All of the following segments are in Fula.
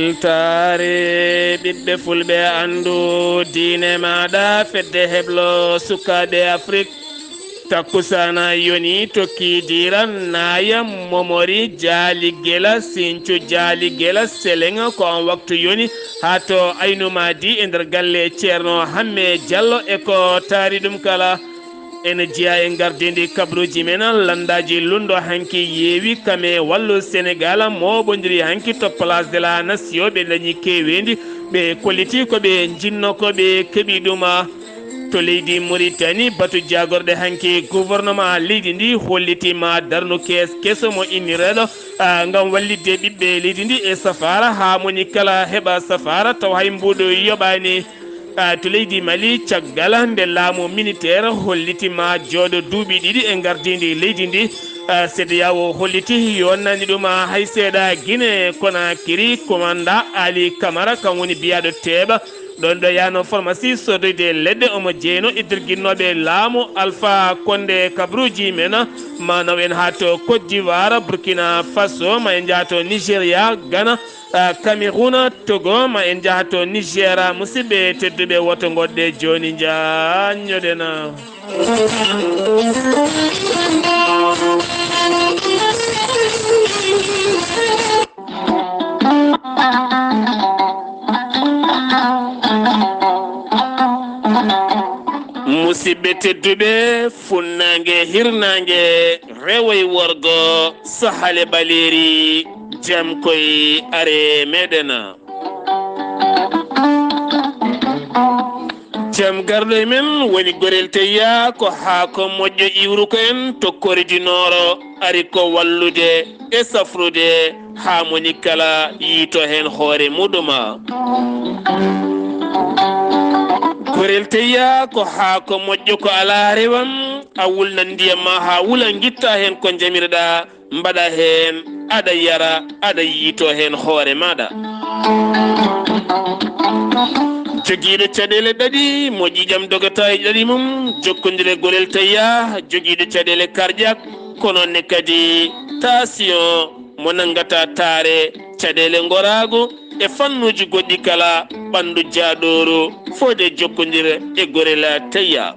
weltare ɓiɓɓe fulɓe andu diine maɗa fedde heblo sukaɓe afrique takkusana yoni tokki diran naya momori jaali gela sincu jaali gela selenga ko on waktu yoni ha to aynuma di e nder galle ceerno hamme diallo e ko taari ɗum kala ene jeeya e gardidi kabruji men landaji lundo hanki yeewi kame wallu sénégal moɓodiri hanki to place de la nation ɓe dañi kewendi ɓe kolliti koɓe jinno koɓe keeɓi ɗuma to leydi Mauritanie batu jagorɗe hanki gouvernement leydi ndi hollitima darnu keso mo innireɗo ngam wallidde ɓiɓɓe leydi ndi e safara ha moni kala heɓa safara taw hay mbuɗo yoɓani to leydi Mali caggal nde laamu militaire hollitima jooɗo duuɓi ɗiɗi e gardidi leydi ndi CEDEAO holliti yonnani ɗum hay seeɗa Guinée Conakry commanda Ali Camara kam woni biyaɗo teeɓa ɗon ɗo yano pharmacie sodoyde leɗɗe omo jeyno iddirguinnoɓe laamu Alpha Condé kabruji men manaw en ha to Côte d'Ivoire Burkina Faso ma en jaa to Nigéria Ghana Cameroun Togo ma en jaa to Niger musidɓe tedduɓe woto goɗɗe joni jañoɗena musidɓe tedduɓe funnangue hirnangue rewoy worgo sahale ɓaleri jam koye are meɗen jam garɗo e men woni gorel teya ko haako moƴƴo iwru ko en tokkoridinoro ari ko wallude e safrude ha moni kala yiito hen hoore muɗuma gorel teya ko haako moƴƴo ko ala rewam a wulnan ndiyam ma ha wula guitta hen ko jamireɗa mbaɗa hen aɗa yara aɗa yiito hen hoore maɗa joguiɗo caɗele ɗaɗi mo ƴiƴam dogata e ɗaɗi mum jokkodire golel tayya joguiɗo caɗele cardiaque kononne kadi tension mo nangata taare caɗele gorago e fannuji goɗɗi kala ɓandu jaaɗoru fode jokkodire e gorel tayya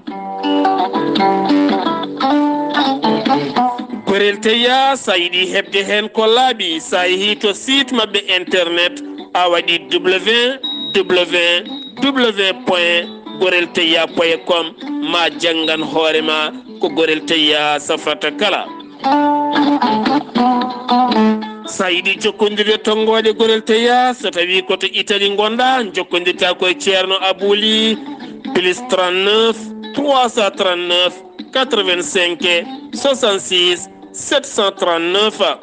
gorel tayya sa yiɗi hebde hen ko laaɓi sa yeehi to site mabɓe internet a waɗi www.gorelteya.com ma jangan hoorema ko gorel teya safrata kala sa yiɗi jokkodirde tonggode gorel teya so tawi koto Italie gonɗa jokkodirta koye ceerno Abouli plus 39 339 85 66 739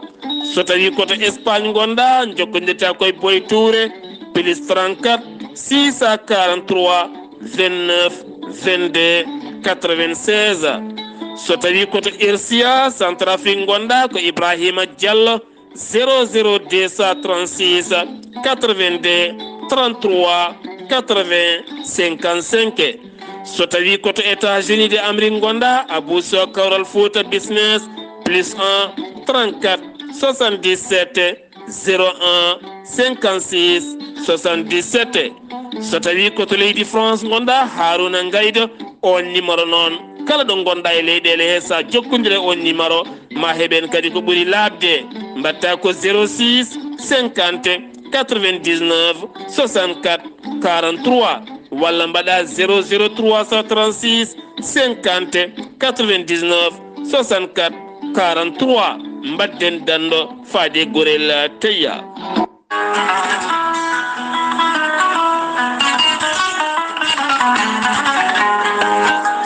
so tawi koto Espagne gonɗa jokkodirta koye Boy Touré plus 34 643 29 22 96 so tawi koto Irsia Centrafrique gonɗa ko Ibrahima Diallo 00236 82 33 80 55 so tawi koto États-Unis de Amérique gonɗa Abousso Kawral Fouta Business plus 1 34 77 01 56 77 so tawi koto leydi France gonɗa Haruna Ngaydo on numéro noon kala ɗo gonɗa e leyɗele he sa jokkodire on numéro ma heɓen kadi ko ɓuuri labde mbatta ko 06 50 99 64 43 walla mbaɗa 00336 50 99 64 43 mbadden dando faade gorel teyya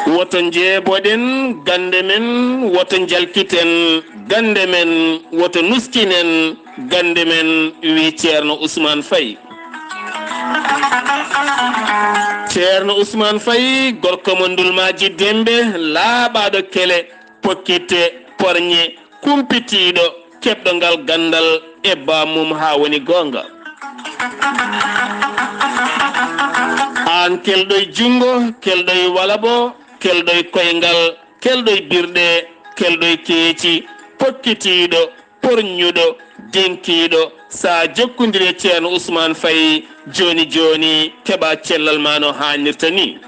woto jeeboɗen gande men woto jalkiten gande men woto nuskinen gande men wi ceerno Ousmane Faye ceerno Ousmane Faye gorko mo ndulmaji dembe laaɓaɗo kele pokkite porñe kumpitiɗo keɓɗo ngal gandal e bamum ha woni gonga an kelɗoy jungo kelɗoy walabo kelɗoy koyngal kelɗoy birɗe kelɗoy keeci pokkitiɗo porñuɗo denkiɗo sa jokkudire ceerno Ousmane Faye joni joni keɓa cellal ma no hannirta ni.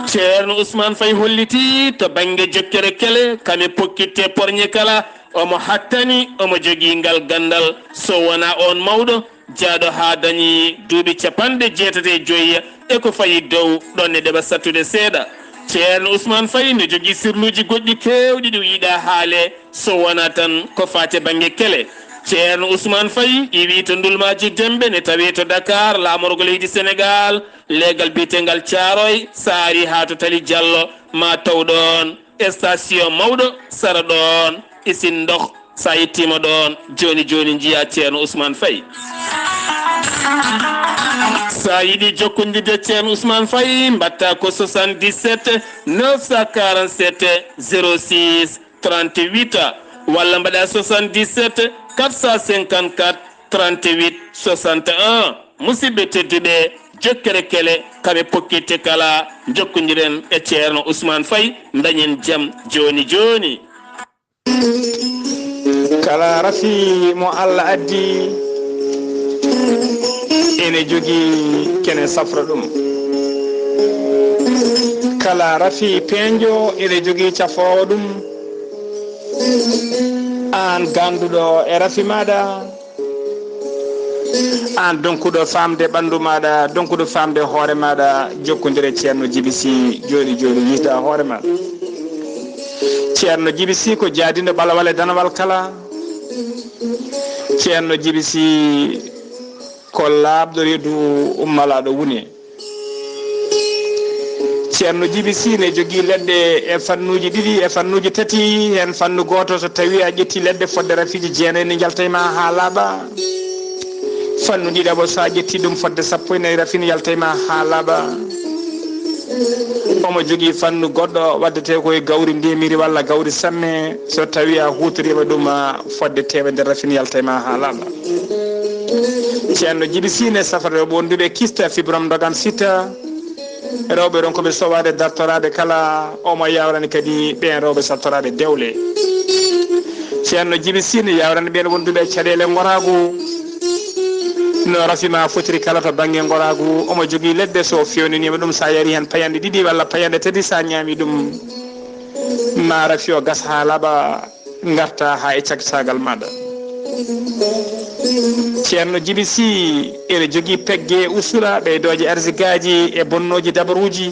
ceerno Ousmane Faye holliti to banggue jokkere kele kame pokkitte porñe kala omo hattani omo jogui ngal gandal so wona on mawɗo jaaɗo ha dañi duuɓi 95 e ko fayi dow ɗonne ɗeɓa sattude seeɗa. ceerno Ousmane Faye ne jogui sirluji goɗɗi kewɗi ɗi yiiɗa haale so wona tan ko fate banggue kele. ceerno Ousmane Faye iwi to ndulmaji dembe ne tawi to Dakar laamorgo leydi Sénégal leegal biyetengal Thiaroye saari ha to Tali Diallo ma taw ɗon station mawɗo sara ɗon isin ndok sa yettima ɗon joni joni jiya ceerno Ousmane Faye. sa yiɗi jokkodirde ceerno Ousmane Faye mbatta ko 77 947 06 38 walla mbaɗa 77 454 38 61 musidɓe tedduɓe jokkere kele kaɓe pokkitte kala jokkodiren e ceerno Ousmane Faye dañen jaam joni joni. kala rafi mo Allah addi ene jogui kene safra ɗum, kala rafi peñjo ene jogui cafowo ɗum. an ganduɗo e rafi maɗa, an donkuɗo famde ɓandu maɗa, donkuɗo famde hoore maɗa, jokkodire ceerno Djiby Sy joni joni yita hoore maɗa. ceerno Djiby Sy ko jaadiɗo ɓalawal e danawal kala. ceerno Djiby Sy ko laaɓɗo reedu ummalaɗo wune. ceerno Djiby Sy ne jogui leɗɗe e fannuji ɗiɗi e fannuji tati. hen fannu goto so tawi a ƴetti leɗɗe fodde rafiji jeenayi ne jaltayma ha laaɓa. fannu ɗiɗaɓo so a ƴetti ɗum fodde 14 rafi ne yaltayma ha laaɓa. omo jogui fannu goɗɗo waddete koye gawri ndemiri walla gawri samme, so tawi a hutorima ɗum fodde temedere rafi ne yaltayma ha laaɓa. ceerno Djiby Sy ne safara rewɓe wonduɓe kista fibrom dogan sitta, rewɓe ɗon koɓe sowade dartorade kala omo yawrani kadi ɓen rewɓe sattorade dewle. ceerno Djiby Sy ne yawrani ɓen wonduɓe caɗele goragu no rafima fotiri kala to banggue goragu. omo jogui leɗɗe so fewninima ɗum sa yari hen payanɗe ɗiɗi walla payanɗe tati sa ñami ɗum ma rafi o gas ha laaɓa garta ha e cagsagal maɗa. ceerno Djiby Sy ene jogui pegge usura ɓeydoje arsigaji e bonnoji dabaruji.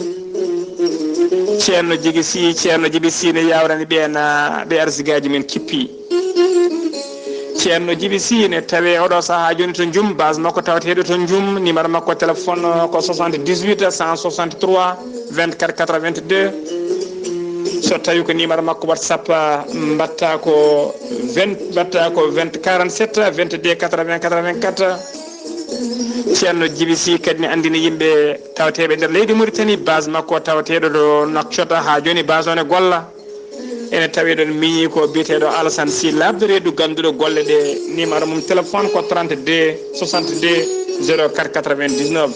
ceerno Djiby Sy ne yawrani ɓen ɓe arsigaji men kippi. ceerno Djiby Sy ne tawe oɗo saaha joni to Djoum, base makko tawateɗo to Djoum. numéro makko téléphone ko 78 163 24 82. so tawi ko numéro makko WhatsApp mbatta ko 20 47 22 80 84. ceerno Djiby Sy kadi ne andina yimɓe tawateɓe nder leydi Mauritanie. base makko tawateɗo ɗo Nouakchott ha joni base on e golla. ene tawi ɗon miñi ko biyeteɗo Alassane Sy labde reedu ganduɗo golle ɗe. numéro mum téléphone ko 32 62 04 99.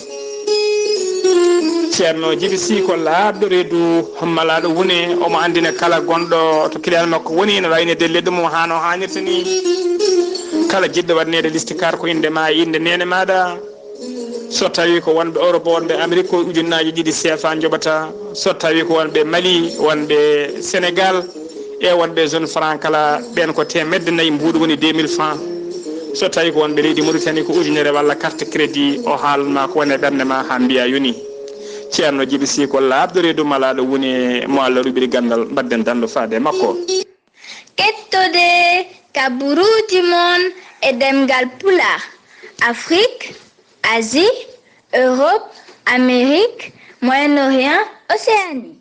ceerno Djiby Sy ko laaɓɗo reedu hommalaɗo wone. omo andina kala gonɗo to kiliyal makko woni ne wayne delleɗo mum hano hannirta ni. kala jiɗɗo waɗnede listikar ko inde ma e inde nene maɗa. so tawi ko wonɓe Europe wonɓe Amérique ko ujunnaji ɗiɗi CFA joɓata. so tawi ko wonɓe Mali wonɓe Sénégal e wonɓe zone franc kala ɓen ko temedde nayyi mbuɗu woni 2000 francs. so tawi ko wonɓe leydi Mauritanie ko ujunere walla carte crédit o haalma ko woni e ɓernde ma ha mbiya yoni. ceerno Djiby Sy ko laaɓɗo reedu malaɗo woni mo Allah ruɓiri gandal mbadden dando faade makko. kettode kaburuji mon e ɗemngal pulaar. Afrique, Asie, Europe, Amérique, Moyen-Orient, Océanie.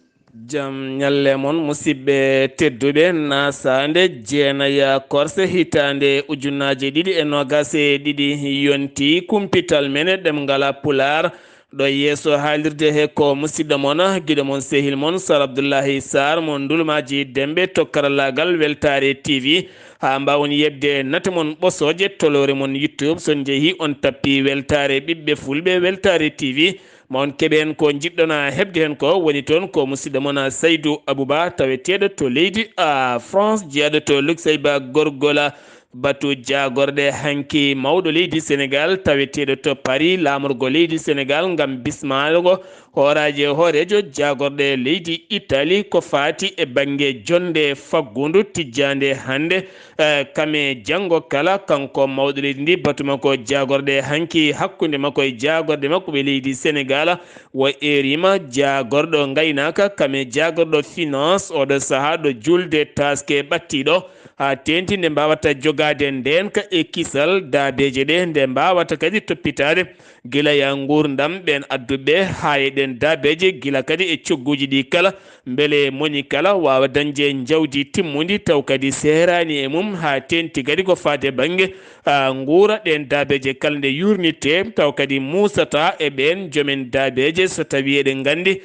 jam ñalle mon musidɓe tedduɓe naasaande jeenaya korse hitande ujunnaje ɗiɗi e nogase ɗiɗi yonti kumpital mene ɗemngala pulaar ɗo yeeso haalirde he ko musidɗo mon giɗo mon sehil mon Sar Abdullaahi Saar mon ndulmaji dembe to karallagal Weltare TV ha mbawon yebde nate mon ɓosoje tolore mon YouTube so jeehi on tappi Weltare ɓiɓɓe fulɓe Weltare TV mon keɓen ko jiɗɗona hebde hen ko woni toon ko musidɗo mon Saydou Abouba taweteɗo to leydi France jeeyaɗo to Luxembourg gorgola batu jagorde hanki mawɗo leydi Sénégal taweteɗo to Paris lamorgo leydi Sénégal ngam bismago horaji horejo jagorde leydi Italie ko fati e banggue jonde faggudu tijjande hande kame janggo kala kanko mawɗo leydi ndi batu makko jagorde hanki hakkude makko e jagorde makko ɓe leydi Sénégal wo erima jagorɗo gaynaka kame jagorɗo finance oɗo saaha ɗo julde taske ɓattiɗo ha tenti nde mbawata jogade ndenka e kisal dabeje ɗe nde mbawata kadi toppitade gila ya gurdam ɓen adduɓe ha eɗen dabeje gila kadi e cogguji ɗi kala beele moni kala wawa dañde jawdi timmudi taw kadi serani e mum ha tenti kadi ko fate banggue guura ɗen dabeje kala nde yurnitte taw kadi musata e ɓen jomen dabeje so tawi eɗen gandi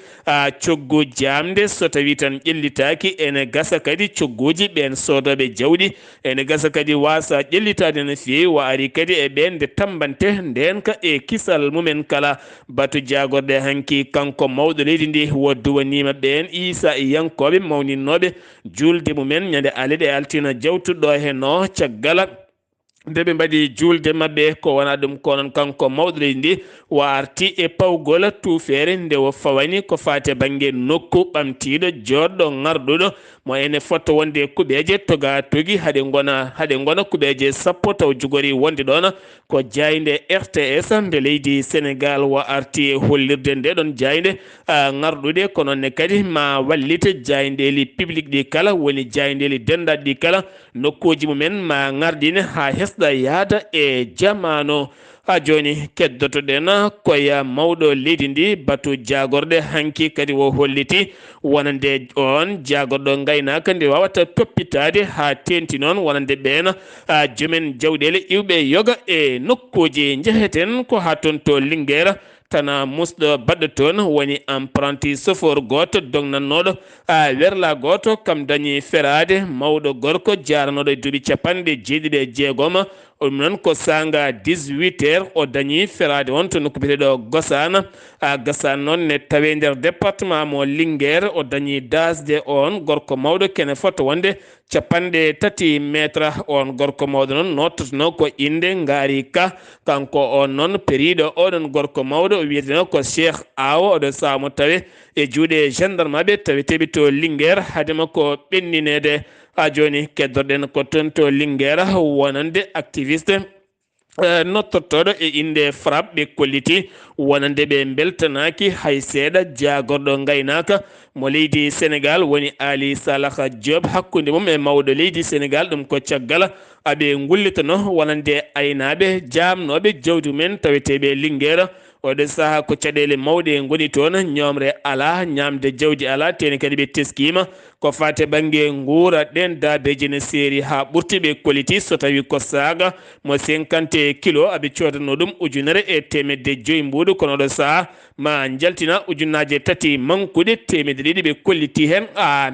coggu jamde so tawi tan ƴellitaki ene gasa kadi cogguji ɓen sodoɓe jawɗi ene gasa kadi wasa ƴellitade no fewi wa ari kadi e ɓen nde tambante ndenka e kisal mumen kala batu jagorde hanki kanko mawɗo leydi ndi wodduwanima ɓen Issa yankoɓe mawninnoɓe julde mumen ñande alede altina jawtuɗo heno caggala nde ɓe mbaɗi julde mabɓe ko wona ɗum konon kanko mawɗo leydi ndi o arti e pawgol tufere nde o fawani ko fate banggue nokku ɓamtiɗo joɗɗo garɗuɗo mo ene fotto wonde kuɓeje toga togi haɗe gona kuɓeje sappo taw jogori wonde ɗon ko jayde RTS nde leydi Sénégal o arti e hollirde nde ɗon jayde garɗude ko nonne kadi ma wallite jaydeli public ɗi kala woni jaydeli dendaɗi ɗi kala nokkuji mumen ma gardine ha hesɗa yaada e jamano ha joni keddotoɗen koye mawɗo leydi ndi batu jagorde hanki kadi o holliti wonande on jagorɗo gaynaka nde wawata toppitade ha tenti noon wonande ɓen jomen jawɗele iwɓe yoga e nokkuji jeheten ko ha toon to Linguére tana musɗo baɗɗo toon woni apprenti chauffeur goto dognannoɗo werla goto kam dañi ferade mawɗo gorko jaranoɗo e duuɓi capanɗe jeeɗiɗi e jeegom ɗum noon ko sanga 18h o dañi ferade on to nokku biyeteɗo Gossane Gassane noon ne tawe nder département mo Linguére o dañi dasde on gorko mawɗo kene fotto wonde capanɗe 3 métre on gorko mawɗo noon nottotono ko inde Ngari Ka kanko on noon periɗo oɗon gorko mawɗo o wiyeteno ko Cheikh Awo oɗo sahamo tawe e juuɗe gendarme ɓe taweteɓe to Linguére hadema ko ɓenninede ha joni keddoɗen ko toon to Linguére wonande activiste nottotoɗo e inde FRAPP ɓe kolliti wonande ɓe beltanaki hay seeɗa jagorɗo gaynaka mo leydi Sénégal woni Ali Salah Diop hakkude mum e mawɗo leydi Sénégal ɗum ko caggal aɓe gullitano wonande aynaɓe jamnoɓe jawdi mumen taweteɓe Linguére oɗo saaha ko caɗele mawɗe goni toon ñomre ala ñamde jawdi ala teni kadi ɓe teskima ko fate banggue guura ɗen dabeji ne seeri ha ɓurti ɓe koliti so tawi ko saga mo 50 kilo aɓe codano ɗum 1,5 mbuɗu kono ɗo saaha ma jaltina ujunnaje 3 mankude 200 ɓe kolliti hen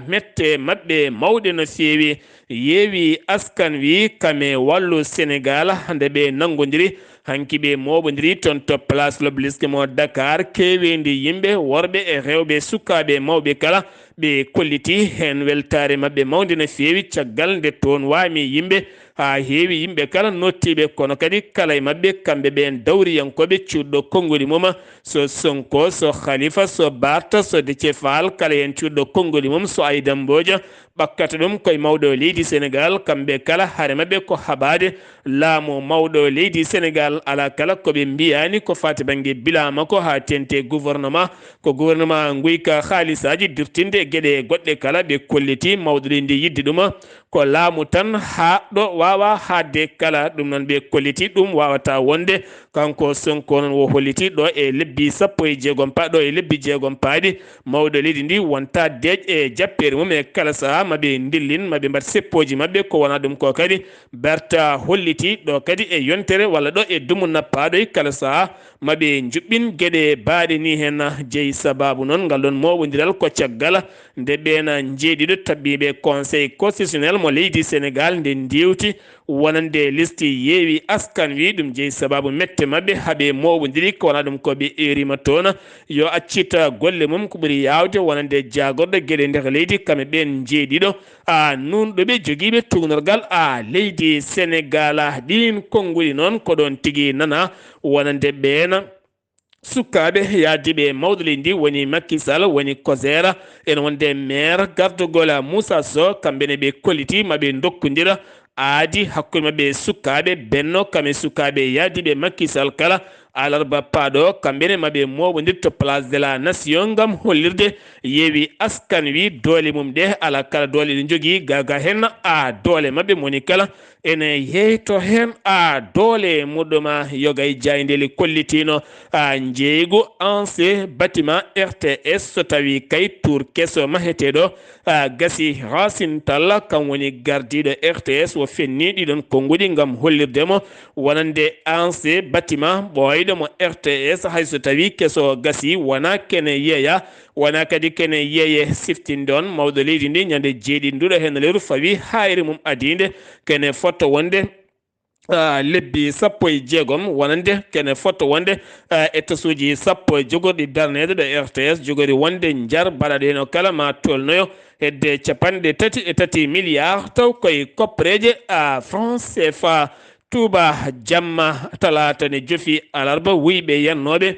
mette mabɓe mawɗe no fewi yeewi askan wi kame wallu Sénégal hande ɓe nangodiri hanki ɓe moɓodiri toon to place l'Obélisque mo Dakar kewendi yimɓe worɓe e rewɓe sukaɓe mawɓe kala ɓe kolliti hen weltare mabɓe mawde no fewi caggal nde toon wami yimɓe ha heewi yimɓe kala nottiɓe kono kadi kala e mabɓe kamɓe ɓen dawriyankoɓe cuɗɗo konngoli mum so Sonko so Khalifa so Barta so Déthié Fall kala hen cuɗɗo konngoli mum so Aïda Mbodj ɓakkata ɗum koye mawɗo leydi Sénégal kamɓe kala haare mabɓe ko haɓade laamu mawɗo leydi Sénégal ala kala koɓe mbiyani ko fati banggue bilan makko ha tente gouvernement ko gouvernement guyka haalisaji dirtinde e gueɗe goɗɗe kala ɓe kolliti mawɗo leydi ndi yidde ɗum ko laamu tan ha ɗo wawa hadde kala ɗum noon ɓe kolliti ɗum wawata wonde kanko Sonko noon o holliti ɗo e lebbi 16 ɗo e lebbi 6 paaɗi mawɗo leydi ndi wonta deeƴ e jappere mum e kala saaha maɓe dillin maɓe mbat seppoji mabɓe ko wona ɗum ko kadi berta holliti ɗo kadi e yontere walla ɗo e dumu nappaɗoy kala saaha maɓe juɓɓin gueɗe baaɗe ni hen jeeyi sababu noon ngal ɗon moɓodiral ko caggal nde ɓena jeeɗiɗo tabbiɓe conseil constitutionnel mo leydi Sénégal nde ndiwti wonande listi yeewi askan wi ɗum jeeyi sababu mette mabɓe haaɓe moɓodiri ko wona ɗum koɓe erima toon yo accita golle mum ko ɓuuri yawde wonande jagorɗo gueɗe nder leydi kamɓe ɓen jeeɗiɗo nunɗoɓe joguiɓe tugnorgal leydi Sénégal ɗin konnguli noon ko ɗon tigui nana wonande ɓen sukaɓe yaadiɓe mawɗo leydi ndi woni Macky Sall woni Kosera en wonde maire gardugol Moussa Sow kamɓene ɓe kolliti maɓe dokkodira aadi hakkude mabɓe sukaɓe benno kamɓe sukaɓe yaadiɓe Macky Sall kala alarba paɗo kamɓene maɓe moɓodir to place de la nation gam hollirde yeewi askan wi doole mum ɗe ala kala doole ɗe jogui gaga hen doole mabɓe moni kala ene yeyto hen doole muɗuma yogay jayndeli kollitino jeeygu ancien bâtiment RTS so tawi kay tour kesso maheteɗo gasi Racine Talla kam woni gardiɗo RTS wo fenni ɗiɗon konngudi gam hollirdemo wonande ancien bâtiment ɓoyɗo mo RTS hayso tawi kesso gasi wona kene yeeya wona kadi kene yeeye siftinde on mawɗo leydi ndi ñande jeeɗiɗuɗo hen leru fawi hayre mum adide kene fotto wonde lebbi 16 wonande kene fotto wonde étasuji 10 jogorɗi darnede ɗo RTS jogori wonde jar baɗaɗeno kala ma tolnoyo hedde 33 milliards taw koye koppareje France CFA Touba jamma talata ne jofi alarba wuyɓe yannoɓe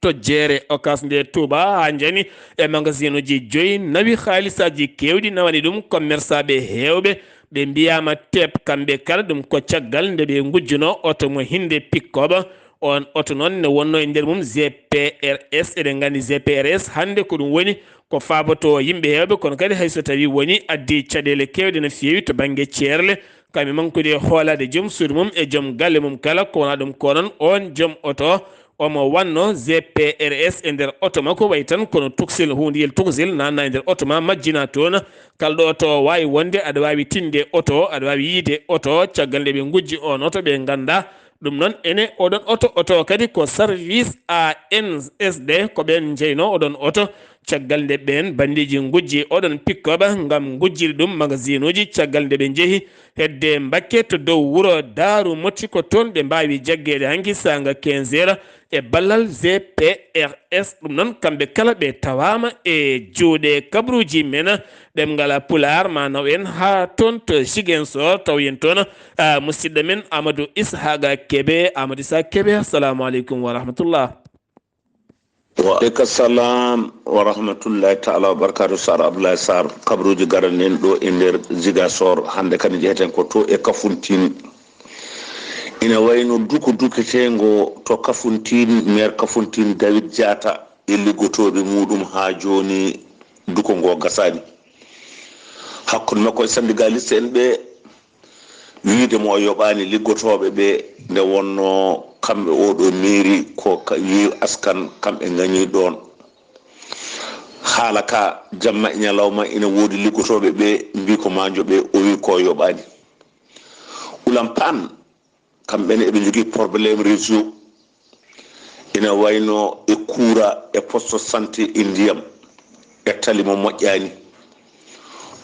to jeere okas nde Touba ha jani e magasin uji 5 nawi haalisaji kewɗi nawani ɗum commerçant ɓe hewɓe ɓe mbiyama tep kamɓe kala ɗum ko caggal nde ɓe gujjuno oto mo hinde pikkoɓa on oto noon ne wonno e nder mum GPRS eɗen gandi GPRS hande ko ɗum woni ko faboto yimɓe hewɓe kono kadi hayso tawi woni addi caɗele kewɗe no fewi to banggue ceerle kamɓe mankude hoolade joom suudu mum e joom galle mum kala ko wona ɗum ko noon on joom oto omo wanno GPRS e nder oto makko way tan kono tuksil hundiyel tuksil nanna e nder oto ma majjina toon kalɗo oto wawi wonde aɗa wawi tinde oto aɗa wawi yiide oto caggal nde ɓe gujji on oto ɓe ganda ɗum noon ene oɗon oto kadi ko service ANSD ko ɓen jeyno oɗon oto caggal nde ɓen bandiji gujji oɗon pikkoɓa gam gujjiri ɗum magasin uji caggal nde ɓe jeehi hedde Mbacké to dow wuuro Daaru Motti ko toon ɓe mbawi jaggede hanki sanga 15 heures e ballal GPRS ɗum noon kamɓe kala ɓe tawama e juuɗe kabruji men ɗemngal pulaar manaw en ha toon to Ziguinchor taw yen toon musidɗo men Amadou Ishaqa Kébé Amadou Ishaqa Kébé assalamu aleykum wa rahmatullah. wa aleykum salam wa rahmatullahi taala wa barakatuh. Sar Abdullaahi Saar kabruji garanen ɗo e nder Ziguinchor hande kadi jeeten ko to e Kafountine ina wayno duketengo to Kafountine maire Kafountine David Diatta e liggotoɓe muɗum ha joni duko ngo gasani hakkude makko e syndicaliste en ɓe wiide mo yoɓani liggotoɓe ɓe nde wonno kamɓe oɗo mairie ko yi askan kamɓe gañi ɗon haala ka jamma e ñalawma ina woodi liggotoɓe ɓe mbi ko majo ɓe o wi ko yoɓani ulam pan kamɓene eɓe jogui probléme réseau ina wayno e kuura e poste santé e ndiyam e tali mo moƴƴani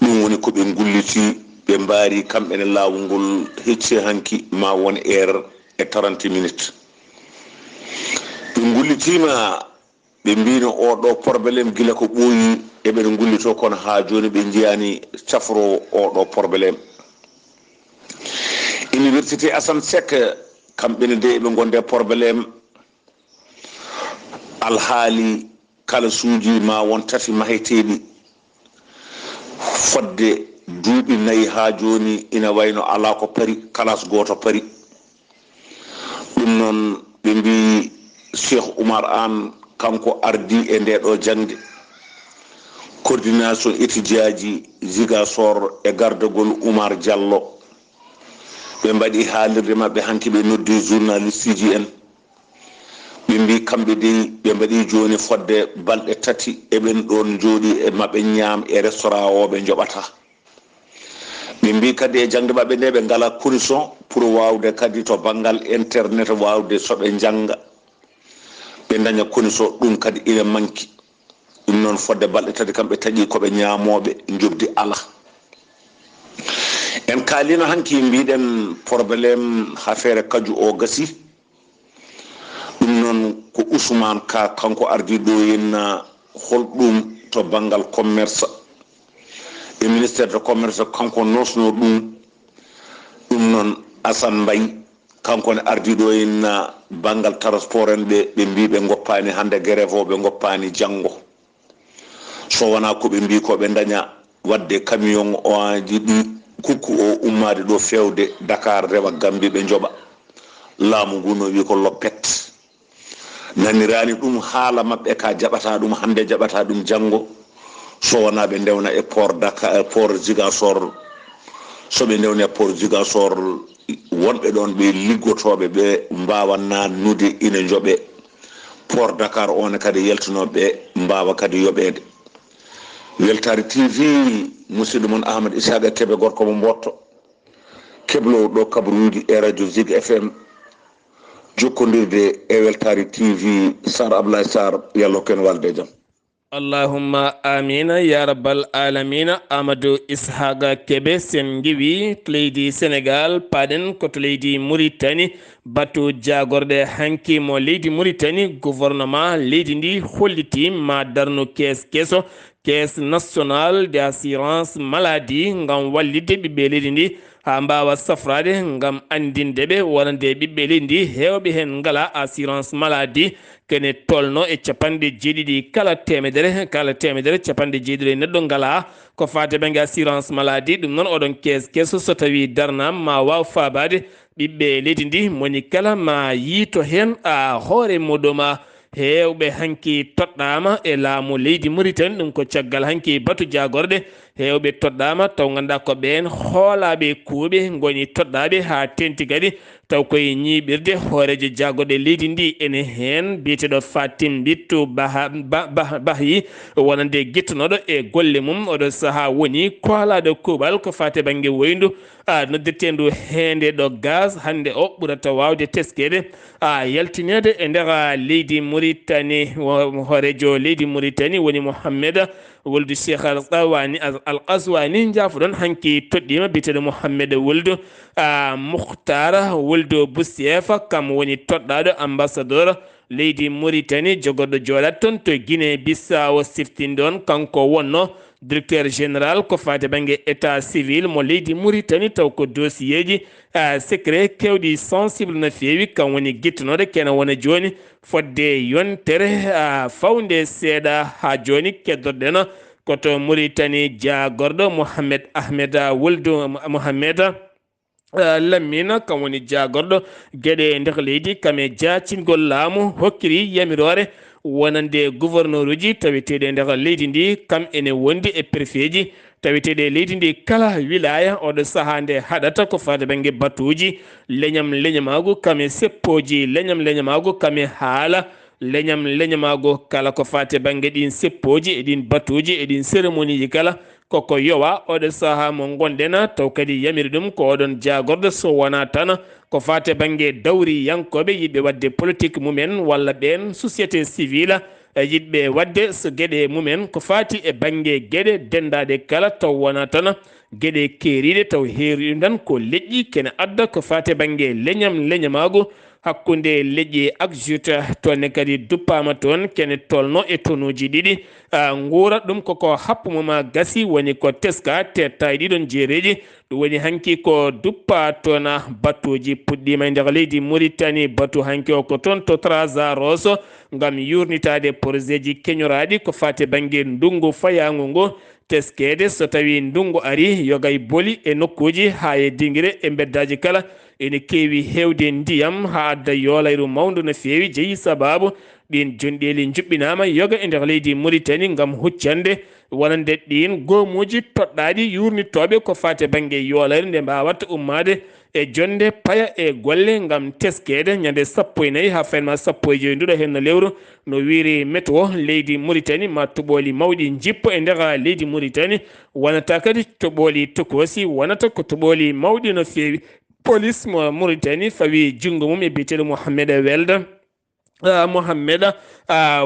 ɗum woni koɓe gulliti ɓe mbaari kamɓene laawol ngol hecci hanki ma won heure e 30 minutes ɓe gullitima ɓe mbino oɗo probléme gila ko ɓooyi eɓeɗe gullito kono ha joni ɓe jiyani safro oɗo probléme université Assane Seck kamɓene de eɓe gonde probléme alhaali kala suuji ma won tati maheteɗi fodde duuɓi 4 ha joni ina wayno ala ko pari classe goto pari ɗum noon ɓe mbi Cheikh Oumar Anne kanko ardi e ndeɗo jangde coordination étudiant ji Ziguinchor e gardagol Oumar Diallo ɓe mbaɗi haalirde mabɓe hanki ɓe noddi journaliste ji en ɓe mbi kamɓe de ɓe mbaɗi joni fodde balɗe 3 eɓen ɗon jooɗi e mabɓe ñaam e restaurant o ɓe joɓata ɓe mbi kadi e jangde mabɓe nde ɓe ngala condition pour wawde kadi to banggal internet wawde soɓe janga ɓe daña condition ɗum kadi ina manki ɗum noon fodde balɗe 3 kamɓe taaƴi koɓe ñamoɓe jobdi ala en kalino hanki mbiɗen probléme affaire kaju o gasi ɗum noon ko Ousmane Ka kanko ardi ɗo henna holɗum to banggal commerce e ministére de commerce kanko nosno ɗum noon Assane Mbaye kanko ne ardi ɗo henna banggal transport en ɓe mbi ɓe goppani hande grève o ɓe goppani janggo so wona koɓe mbi koɓe daña wadde camion o aji ɗi kukku o ummade ɗo fewde Dakar rewa Gambie ɓe joɓa laamu ngu no wi ko loppet nanirani ɗum haala mabɓe ka jaɓata ɗum hande jaɓata ɗum janggo so wona ɓe ndewna e port Dakar port Ziguinchor so ɓe ndewni e port Ziguinchor wonɓe ɗon ɓe liggotoɓe ɓe mbawa nannude ina joɓe port Dakar one kadi yaltinoɓe mbawa kadi yoɓede Weltare TV musidɗo mon Ahmad Isaga Kebe gorko mo Mbotto keblowo ɗo kabaruji e radio Zig FM jokkodirde e Weltare TV Sar Abdullaahi Saar yallo ken walde jaam allahumma amina ya rabbal alamina. Amadou Ishaga Kebe sen giwi to leydi Sénégal paɗen koto leydi Mauritanie batu jagorde hanki mo leydi Mauritanie gouvernement leydi ndi holliti ma darno keso caisse nationale d'assurance maladie ngam wallide ɓiɓɓe leydi ndi ha mbawa safrade ngam andindeɓe wonande ɓiɓɓe leydi ndi hewɓe hen ngala assurance maladie kene tolno e capanɗe jeeɗiɗi kala temedere capanɗe jeeɗiɗi neɗɗo ngala ko fate banggue assurance maladie. ɗum noon oɗon keso so tawi darnam ma waw fabade ɓiɓɓe leydi ndi moni kala ma yiito hen a hoore muɗum hewɓe hanki toɗɗama e laamu leydi Mauritanie. ɗum ko caggal hanki batu jagorɗe hewɓe toɗɗama taw ganduɗa ko ɓen hoolaɓe kuuɓe goni toɗɗaɓe ha tenti kadi taw koye ñiɓirde hoorejo jagorɗe leydi ndi ene hen biyeteɗo Fatim Bittu Bahyi wonande guittunoɗo e golle mum oɗo saaha woni koolaɗo kuuɓal ko fate banggue woyndu noddirtendu hende ɗo gaz hande o ɓurata wawde teskede yaltinede e nder leydi Mauritanie. hoorejo leydi Mauritanie woni Mohammed woldu Cheikh Al-Qaswani jafuɗon hanki toɗɗima biteɗo Mohammed woldu Mukhtar woldu Boussiefa kam woni toɗɗaɗo ambassadeur leydi Mauritanie jogorɗo joɗat toon to Guinée Bissau siftinde on kanko wonno directeur général ko fate banggue état civil mo leydi Mauritanie taw ko dossier ji secret kewɗi sensible no fewi kam woni guittunoɗo kene wona joni fodde yontere fawde seeɗa ha joni keddorɗen koto Mauritanie jagorɗo Mohamed Ahmed woldu Mohamed Lamine kam woni jagorɗo gueɗe nder leydi kame jacingol laamu hokkiri yamirore wonande gouverneur uji taweteɗe nder leydi ndi kam ene wondi e préfet ji taweteɗe leydi ndi kala wilaya oɗo saaha nde haɗata ko fade banggue batuji leñamago kame seppoji leñamago kame haala leñamago kala ko fate banggue ɗin seppoji e ɗin batuji e ɗin cérémonie ji kala koko yowa oɗo saaha mo gonɗen taw kadi yamiri ɗum ko oɗon jagorɗo so wona tan ko fate banggue dawri yankoɓe yiɓe wadde politique mumen walla ɓen société civile yiɗɓe wadde so gueɗe mumen ko fati e banggue gueɗe dendaɗe kala taw wona tan gueɗe keeriɗe taw heeriɗum tan ko leƴƴi kene adda ko fate banggue leñamago hakkude leƴƴi akjuta toonne kadi duppama toon kene tolno e tonuji ɗiɗi guura ɗum koko happumuma gasi woni ko teska tettaye ɗiɗon jeereji ɗum woni hanki ko duppa toon batuji puɗɗima e nder leydi Mauritanie batu hanki o ko toon to Trazaros ngam yurnitade projet ji keñoraɗi ko fate banggue ndungu fayangu ngu teskede so tawi ndungu ari yogay booli e nokkuji ha e dinguire e beddaji kala ene keewi hewde ndiyam ha adda yolayru mawdu no feewi jeeyi sababu ɗin jonɗeli juɓɓinama yoga e nder leydi Mauritanie ngam huccande wonande ɗin goomuji toɗɗaɗi yurnittoɓe ko fate banggue yolayru nde mbawata ummade e jonde paya e golle ngam teskede ñande 14 ha fenma 15 nduɗo hen no lewru no wiiri météo leydi Mauritanie ma toɓoli mawɗi jippo e nder leydi Mauritanie wonata kadi toɓoli tokosi wonata ko toɓoli mawɗi no feewi police mo Mauritanie fawi jungo mum e biyeteɗo Mohamed Welde Mohammed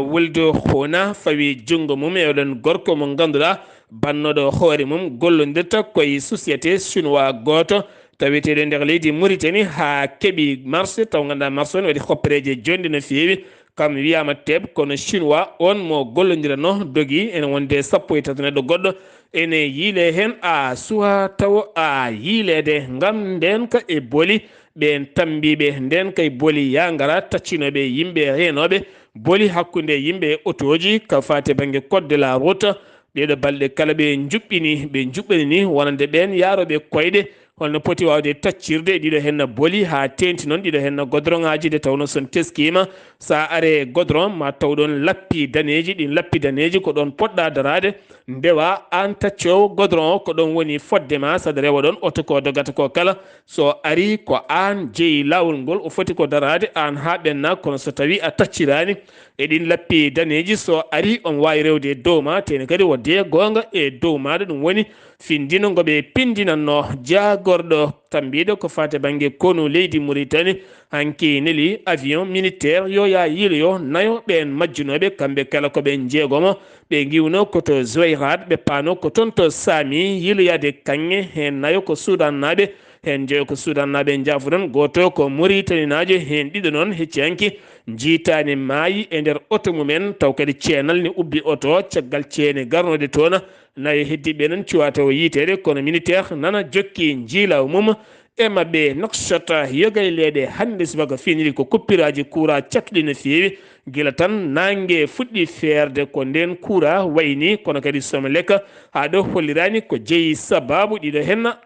wuldo khona fawi jungo mum e oɗon gorko mo ganduɗa bannoɗo hoore mum gollondirta koye société chinois goto taweteɗo nder leydi Mauritanie ha keeɓi marché taw ganduɗa marché on waɗi hoppereje jonde no fewi kam wiyama teb kono chinois on mo gollodirano dogui ene wonde sappo e tati neɗɗo goɗɗo ene yiile hen suwa taw yiilede gam nden ka e booli ɓe tambiɓe nden kay booli ya gara taccinoɓe yimɓe renoɓe booli hakkude yimɓe autoji ka fate banggue code de la route ɗeɗo balɗe kala ɓe juɓɓini ni wonande ɓen yaroɓe koyɗe holno poti wawde taccirde ɗiɗo henna booli ha tenti noon ɗiɗo henna godron aji de tawno son teskima sa are godron ma taw ɗon lappi daneji ɗin lappi daneji ko ɗon poɗɗa darade ndewa an taccowo godron o ko ɗon woni fodde ma saɗa rewa ɗon oto ko dogata ko kala so ari ko an jeeyi lawol ngol o foti ko darade an ha ɓenna kono so tawi a taccirani e ɗin lappi daneji so ari on wawi rewde e dow ma tene kadi wodde gonga e dow maɗa ɗum woni findino ngoɓe pindinanno jagorɗo tambiɗo ko fate banggue konu leydi Mauritanie hanki neli avion militaire yo ya yiiloyo nayo ɓen majjunoɓe kamɓe kala koɓe jeegomo ɓe giwno koto Zouairat ɓe paano ko toon to Sami yiiloyade kanŋe hen nayo ko Soudan naɓe hen jeeyo ko Soudan naɓe jafuɗon goto ko Mauritanie najo hen ɗiɗo noon hecci hanki jiitani maayi e nder oto mumen taw kadi ceenal ne ubbi oto caggal ceene garnode toon nayo heddiɓe noon cuwa taw yiitede kono militaire nana jokki jiilaw mum e mabɓe nokshata yogay leeɗe hande subaka finiri ko kuppiraji kuura cattuɗi no fewi gila tan nangue fuɗɗi feerde ko nden kuura wayni kono kadi somo lekka ha ɗo hollirani ko jeeyi sababu ɗiɗo henna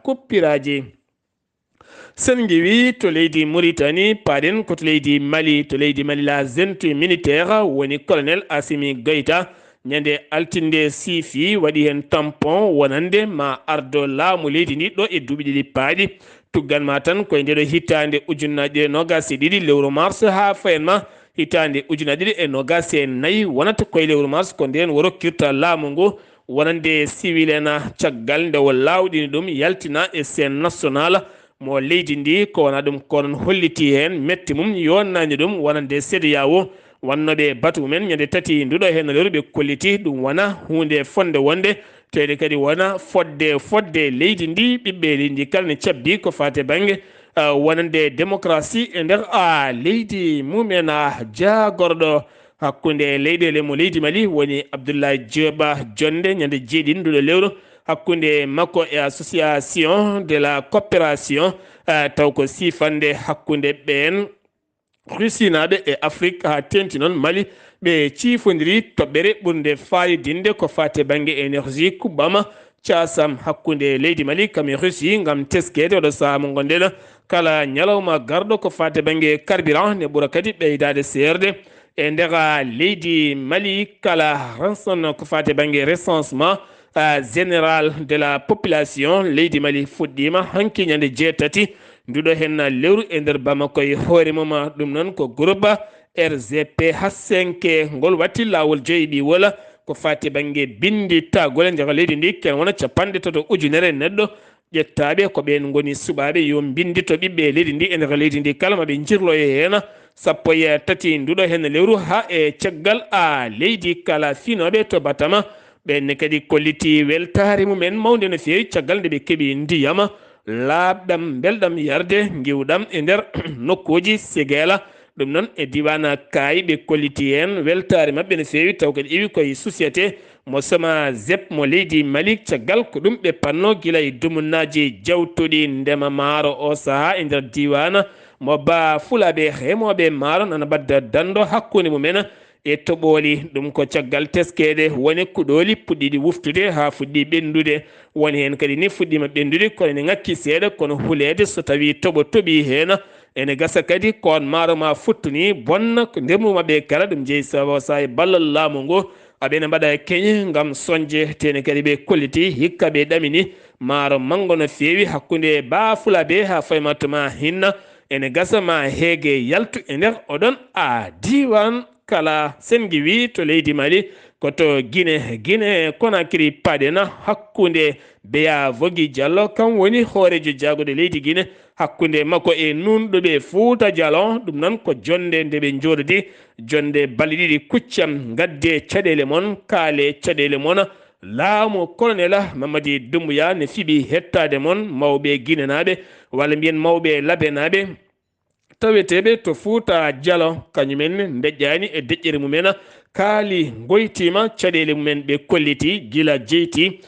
kuppiraji sen giwi to leydi Mauritanie paɗen koto leydi Mali la junte militaire woni colonel Assimi Goïta ñande altinde siifi waɗi hen tampon wonande ma ardo laamu leydi ndi ɗo e duuɓi ɗiɗi paaɗi tugganma tan koye ndeɗo hittande ujunnaje ɗiɗi nogas e ɗiɗi lewru mars ha fayenma hittande ujunnaje ɗiɗi e nogas e nayyi wonata koye lewru mars ko nden wo rokkirta laamu ngu wonande civil en caggal nde o lawɗini ɗum yaltina e scène national mo leydi ndi ko wona ɗum konon holliti hen metti mum yonnani ɗum wonande CEDEAO wannoɓe batu mumen ñande tati nduɗo hen lewru ɓe kolliti ɗum wona hunde fonde wonde tede kadi wona fodde leydi ndi ɓiɓɓe leydi ndi kala ne cabbi ko fate banggue wonande démocratie e nder leydi mumen jagorɗo hakkude leyɗele mo leydi Mali woni Abdullaahi jonde ñande jeeɗiɗi nduɗo lewru hakkude makko e association de la coopération taw ko sifande hakkude ɓen Russie naɓe e Afrique ha tenti noon Mali ɓe ciifodiri toɓɓere ɓurde faalidinde ko fate banggue énergie kuɓɓama casam hakkude leydi Mali kam e Russie gam teskede oɗo saaha mo gonɗen kala ñalawma garɗo ko fate banggue carburant ne ɓuura kadi ɓeydade serde e nder leydi Mali kala ranson ko fate banggue recensement général de la population leydi Mali fuɗɗima hanki ñande jeetati nduɗo hen lewru e nder Bamako e hoore mum ɗum noon ko groupe RGP H5 ngol watti lawol joyi wola ko fati banggue bindi tagole nder leydi ndi ken wona capanɗe toto ujunere neɗɗo ƴettaɓe ko ɓen goni suɓaɓe yo bindito ɓiɓɓe leydi ndi e nder leydi ndi kala maɓe jirlo e hen sappo e tati nduɗo hen lewru ha e caggal leydi kala finoɓe to batama ɓenne kadi kolliti weltare mumen mawde no fewi caggal nde ɓe keeɓi ndiyama labɗam belɗam yarde giwɗam e nder nokkuji Séguéla ɗum noon e diwana Kayi ɓe kolliti hen weltare mabɓe no fewi taw kadi iwi koye société mo soma zep mo leydi Mali caggal ko ɗum ɓe panno guila e dumunnaji jawtuɗi ndema maaro o saaha e nder diwana mo ba fulaɓe remoɓe maaro nana badda dando hakkude mumen e toɓoli ɗum ko caggal teskede woni kuɗoli puɗɗiɗi wuftude ha fuɗɗi ɓendude woni hen kadi ni fuɗɗima ɓendude kono ne ngakki seeɗa kono hulede so tawi toɓo toɓi hen ene gasa kadi kon maaro ma futtuni bonna ko ndemumaɓe kala ɗum jeeyi sababu sa e ballal laamu ngu aɓene mbaɗa keñe gam soñje tene kadi ɓe kolliti hikka ɓe ɗamini maaro mango no fewi hakkude ba fulaɓe ha faymatuma hinna ene gasa ma heege yaltu e nder oɗon diwan kala sengi wi to leydi Mali koto Guinée Conakry padena hakkunde beya Vogi Diallo kam woni hoorejo jagode leydi Guinée hakkunde makko e nunɗo ɓe Fouta Diallo ɗum nan ko jonde nde ɓe jododi jonde balɗe ɗiɗi kuccam gadde caɗele mon kaale caɗele mon laamu colonel Mamadi Doumbouya ne fiɓi hettade mon mawɓe Guinée naɓe walla mbiyen mawɓe Labe naɓe taweteɓe to Fouta Diallo kañumen deƴƴani e deƴƴere mumen kaali goytima caɗele mumen ɓe kolliti gila jeyti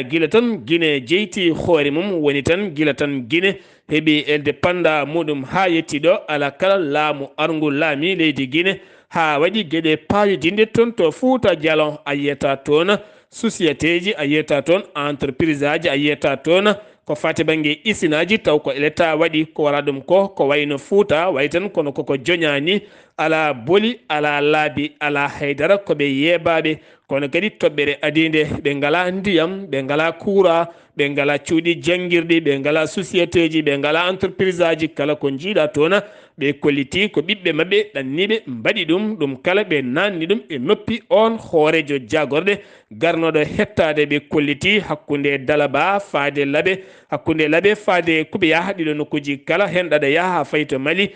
gila tan Guinée jeyti hoore mum woni tan gila tan Guinée heeɓi indépendant muɗum ha yettiɗo ala kala laamu arngu laami leydi Guinée ha waɗi gueɗe payodinde toon to Fouta Diallo a yiyata toon société ji a yiyata toon entreprise aji a yiyata toon ko fati banggue isinaji taw ko l'État waɗi ko wara ɗum ko wayno Fouta way tan kono koko joñani ala boli ala laabi ala haydara koɓe yeebaɓe kono kadi toɓɓere adide ɓe ngala ndiyam ɓe ngala courant ɓe ngala cuuɗi janguirɗi ɓe ngala société ji ɓe ngala entreprise aji kala ko jiiɗa toon ɓe kolliti ko ɓiɓɓe mabɓe ɗanniɓe mbaɗi ɗum kala ɓe nanni ɗum e noppi on hoorejo jagorɗe garnoɗo hettade ɓe kolliti hakkunde Dalaba faade Labe hakkunde Labe faade Kuɓeya ɗiɗo nokkuji kala hen ɗaɗa yaha ha fayi to Mali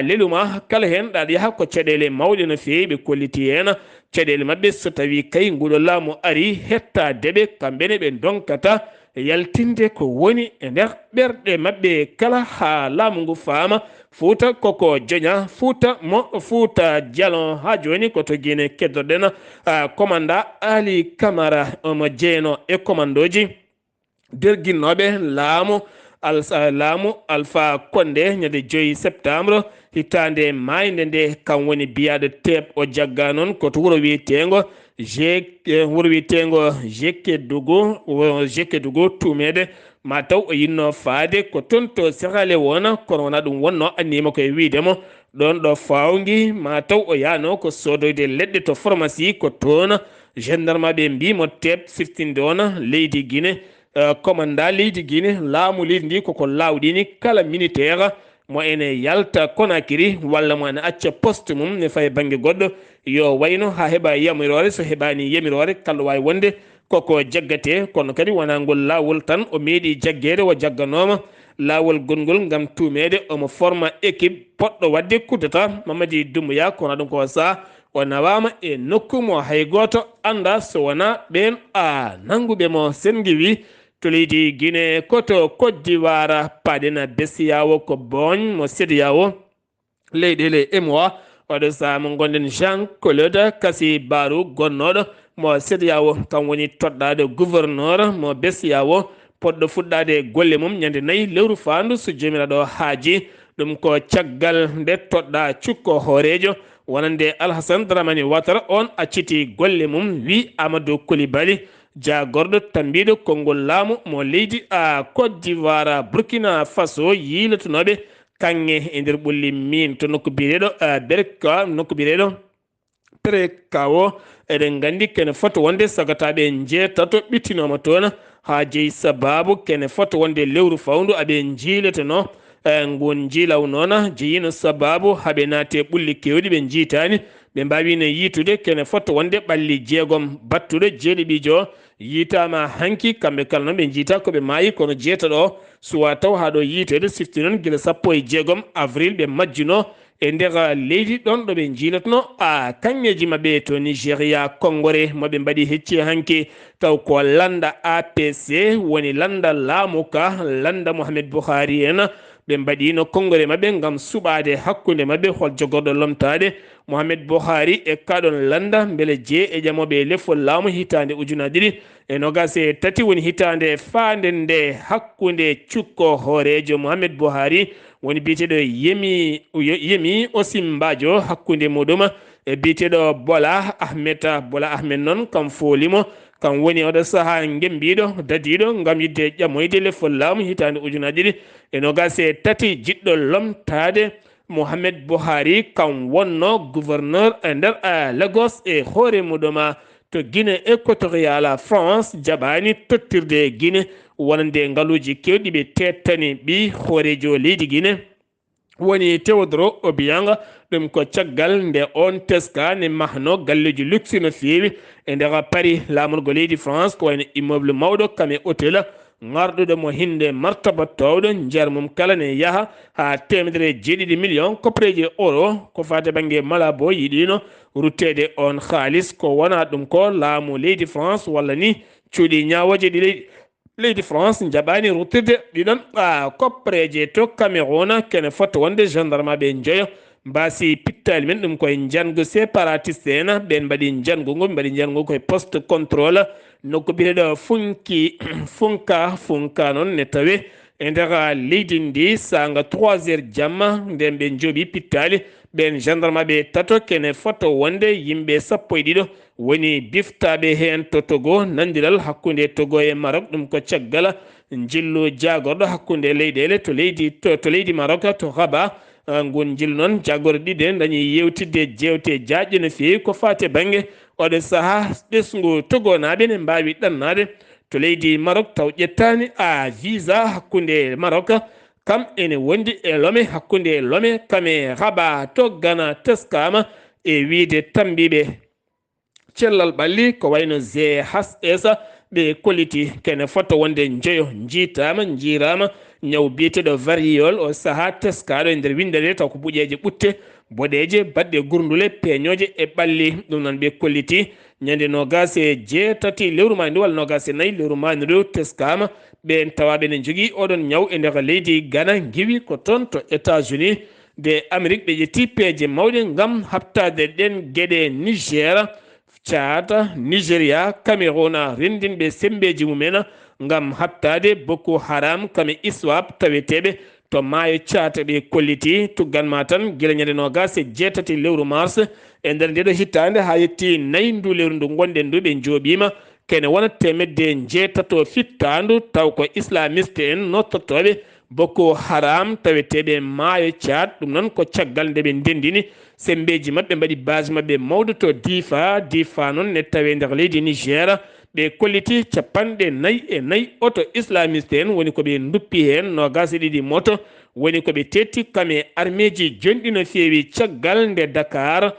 leluma kala hen ɗaɗa yaha ko caɗele mawɗe no fewi ɓe kolliti hen caɗele mabɓe so tawi kay nguɗo laamu ari hettadeɓe kamɓene ɓe donkata yaltinde ko woni e nder ɓerɗe mabɓe kala ha laamu ngu faama Fouta koko joña Fouta Diallo ha joni koto Guinée keddoɗen commanda Ali Camara omo jeeno e commandoji derguinnoɓe laamu Alpha Condé ñande 5 septembre hitande mayde nde kam woni biyaɗo teɓ o jagga noon koto wuuro wiyetengo Jekedougou tumede ma taw o yinno faade ko toon to sehale wona kono wona ɗum wonno annima koye wiidemo ɗon ɗo fawgi ma taw o yano ko sodoyde leɗɗe to pharmacie ko toon gendarme ɓe mbimo teɓ siftinde on leydi Guinée commanda leydi Guinée laamu leydi ndi koko lawɗini kala militaire mo ene yalta Conakry walla mo ene acca poste mum ne faye banggue goɗɗo yo wayno ha heeɓa yamirore so heɓani yamirore kala wawi wonde koko jaggate kono kadi wona ngol lawol tan o meeɗi jaggede o jagganoma lawol gongol gam tumede omo forma équipe poɗɗo wadde coup d'état Mamadi Doumbouya kono ɗum ko sa o nawama e nokku mo hay goto anda so wona ɓen nanguɓe mo sengi wi to leydi Guinée koto Côte d'Ivoire paɗena besiyawo ko boñ mo sédiyawo leyɗele émois oɗo saha mo gonɗen Jean Claude Kassi Barou gonnoɗo mo sédiyawo kam woni toɗɗade gouverneur mo besiyawo poɗɗo fuɗɗade golle mum ñande 4 lewru fandu so jomiraɗo haaji ɗum ko caggal nde toɗɗa cukko hoorejo wonande Alhassane Dramane Ouattara on acciti golle mum wi Amadou Coulibaly jagorɗo tambiɗo konngol laamu mo leydi Côte d'Ivoire Burkina Faso yiilatonoɓe kanŋe e nder ɓulli min to nokku bireɗo berka nokku bireɗo prekawo eɗen gandi kene foto wonde sagataɓe jeetato ɓittinoma toon ha jeeyi sababu kene foto wonde lewru fawndu aɓe jiiletono ngun jiilaw noon jeeyino sababu haɓe naate ɓulli kewɗi ɓe jiitani ɓe mbawino yiitude kene foto wonde ɓalli 6 battuɗo jeeɗiɓijo yiitama hanki kamɓe kala noon ɓe jiita koɓe maayi kono jeetaɗo suwa taw ha ɗo yiitede sifti noon guila 16 avril ɓe majjino e nder leydi ɗon ɗo ɓe jiilatno kanŋeji mabɓe to Nigéria Kongore moɓe mbaɗi hecci hanki taw ko landa APC woni landa laamuka landa Mohamed Buhari en ɓe mbaɗino konngole mabɓe gam suɓade hakkude mabɓe hol jogorɗo lomtade Mohamed Buhari e kaɗon landa beele jee e ƴamoɓe lefol laamu hitande ujunaje 2023 woni hitande fande nde hakkude cukko hoorejo Mohamed Buhari woni biteɗo yemi Osimbajo hakkude muɗum e biteɗo Bola Ahmed noon kam folimo kam woni oɗo saaha gembiɗo dadiɗo gam yidde ƴamoyde lefol laamu hitande ujunaje 2023 jiɗɗo lomtade Mohamed Buhari kam wonno gouverneur e nder Lagos e hoore muɗum to Guinée équatoriale France jaɓani tottirde Guinée wonande ngaluji kewɗi ɓe tettani ɓi hoorejo leydi Guinée woni Tewodro Obiang ɗum ko caggal nde on teska ne mahno galleji luxe no feewi e nder Paris lamorgo leydi France ko wayno immeuble mawɗo kame hôtel ngarɗuɗo mo hinde martaba towɗo nder mum kala ne yaha ha 700 million kopreji euro ko fate banggue mala bo yiɗino ruttede on haalis ko wona ɗum ko laamu leydi France walla ni cuuɗi ñawoje ɗi leydi France jaɓani ruttirde ɗiɗon kopreje to Cameroun kene foto wonde gendarme ɓe joyo mbasi pittali men ɗum koye jango séparatiste en ɓen mbaɗi jango ngo mbaɗi jango koye poste contrôle nokku biyeɗo funka noon ne tawe e nder leydi ndi sanga 3h jamma nden ɓe jooɓi pittali ɓen gendarme ɓe tato kene foto wonde yimɓe 12 woni biftaɓe hen to Togo nandiral hakkude Togo e Maroc ɗum ko caggal jillu jagorɗo hakkude leyɗele to leydi Maroc to Rabat ngun jillu noon jagorɗo ɗiɗi dañi yewtidde jewte jaƴƴe no fewi ko fate banggue oɗo saaha ɓesgu Togo naɓe ne mbawi ɗannade to leydi Maroc taw ƴettani visa hakkude Maroc kam ene wondi e Lomé hakkude Lomé kame Rabat to Ghana teskama e wiide tambiɓe cellal ɓalli ko wayno GHS ɓe kolliti kene foto wonde joyo jirama ñaw biyeteɗo variole o saaha teskaɗo e nder windede taw ko buƴeje ɓutte boɗeje badɗe gurdule peñoje e ɓalli ɗum noon ɓe kolliti ñande nogas e jeetati lewru mandi walla nogas e nayyi lewru mandi ɗo teskama ɓen tawaɓe ne jogui oɗon ñaw e nder leydi Ghana giwi ko toon to États-Unis de Amérique ɓe ƴetti peeje mawɗe gam habtade ɗen gueɗe Niger Tchad Nigeria Cameroun rendinɓe sembeji mumen gam habtade Boko Haram kame ISWAP taweteɓe to maayo Tchad ɓe kolliti tugganma tan guila ñande nogas e jeetati lewru mars e nder ndeɗo hittande ha yetti nayyi ndu lewru ndu gonɗen ndu ɓe jooɓima kene wona temedde jeetato fittandu taw ko islamiste en nottotoɓe Boko Haram taweteɓe maayo Tchad ɗum noon ko caggal nde ɓe ndendini sembeji mabɓe mbaɗi base mabɓe mawɗo to difa noon ne tawe nder leydi Niger ɓe kolliti 44 auto islamiste en woni koɓe duppi hen nogas e ɗiɗi moto woni koɓe tetti kame armeji jonɗi no fewi caggal nde Dakar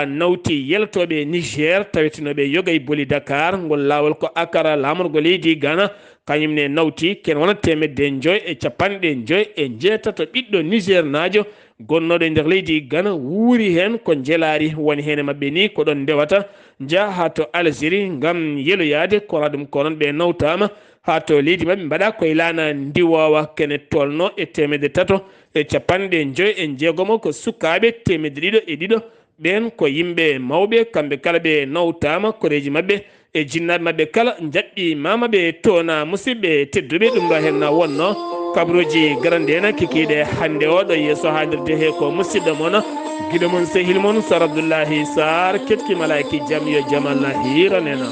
nawti yeltoɓe Niger tawetinoɓe yoga e boli Dakar ngol lawol ko akara lamorgo leydi Ghana kañumne nawti ken wona 150 ɓiɗɗo Niger najo gonnoɗo e nder leydi Ghana wuuri hen ko jelari woni hen mabɓe ni ko ɗon ndewata jaa ha to Algérie gam yeloyade kora ɗum ko noon ɓe nawtama ha to leydi mabɓe mbaɗa koye lana ndiwowa kene tolno e 350 ko sukaɓe 200 ɓen ko yimɓe mawɓe kamɓe kala ɓe nawtama koreji mabɓe e jinnaɓe mabɓe kala jaɓɓi mamaɓe tona musidɓe tedduɓe ɗum ɗo hen wonno kabruji garande en kikiɗe hande oɗo yesso hadirde he ko musidɗo moon guiɗo mon sehil moon Sar Abdullaahi Saar ketki malayki jaam yo jaam Allah hiranena